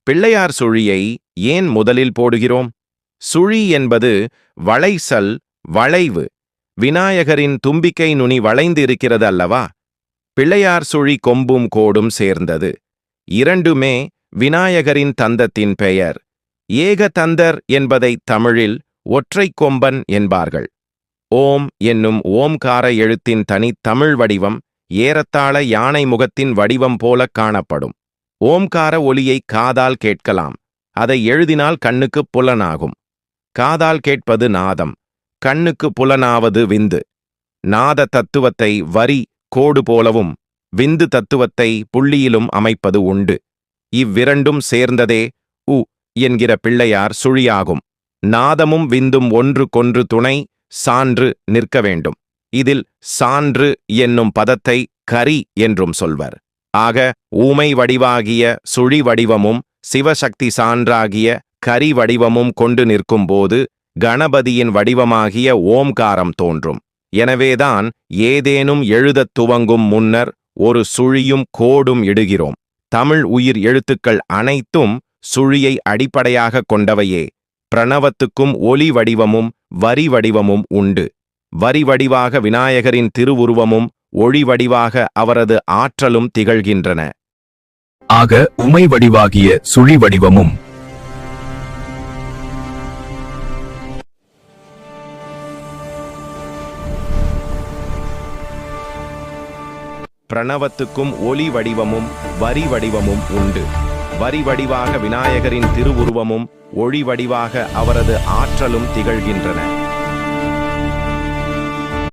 பிள்ளையார் சுழியை ஏன் முதலில் போடுகிறோம்? சுழி என்பது வளைசல், வளைவு. விநாயகரின் தும்பிக்கை நுனி வளைந்து இருக்கிறது அல்லவா? பிள்ளையார் சுழி கொம்பும் கோடும் சேர்ந்தது. இரண்டுமே விநாயகரின் தந்தத்தின் பெயர். ஏகதந்தர் என்பதை தமிழில் ஒற்றைக் கொம்பன் என்பார்கள். ஓம் என்னும் ஓம்கார எழுத்தின் தனித்தமிழ் வடிவம் ஏறத்தாழ யானை முகத்தின் வடிவம் போல காணப்படும். ஓம்கார ஒலியை காதால் கேட்கலாம். அதை எழுதினால் கண்ணுக்கு புலனாகும். காதால் கேட்பது நாதம், கண்ணுக்கு புலனாவது விந்து. நாத தத்துவத்தை வரி, கோடு போலவும், விந்து தத்துவத்தை புள்ளியிலும் அமைப்பது உண்டு. இவ்விரண்டும் சேர்ந்ததே உ என்கிற பிள்ளையார் சுழியாகும். நாதமும் விந்தும் ஒன்றுக்கொன்று துணை சான்று நிற்க வேண்டும். இதில் சான்று என்னும் பதத்தை கரி என்றும் சொல்வர். ஆக ஊமை வடிவாகிய சுழி வடிவமும் சிவசக்தி சான்றாகிய கரி வடிவமும் கொண்டு நிற்கும்போது கணபதியின் வடிவமாகிய ஓம்காரம் தோன்றும். எனவேதான் ஏதேனும் எழுதத் துவங்கும் முன்னர் ஒரு சுழியும் கோடும் இடுகிறோம். தமிழ் உயிர் எழுத்துக்கள் அனைத்தும் சுழியை அடிப்படையாக கொண்டவையே. பிரணவத்துக்கும் ஒலி வடிவமும் வரி வடிவமும் உண்டு. வரி வடிவாக விநாயகரின் திருவுருவமும் ஒளி வடிவாக அவரது ஆற்றலும் திகழ்கின்றன. ஆக உமை வடிவாகிய சுழி வடிவமும் பிரணவத்துக்கும் ஒலி வடிவமும் வரி வடிவமும் உண்டு. வரி வடிவாக விநாயகரின் திருவுருவமும் ஒளி வடிவாக அவரது ஆற்றலும் திகழ்கின்றன.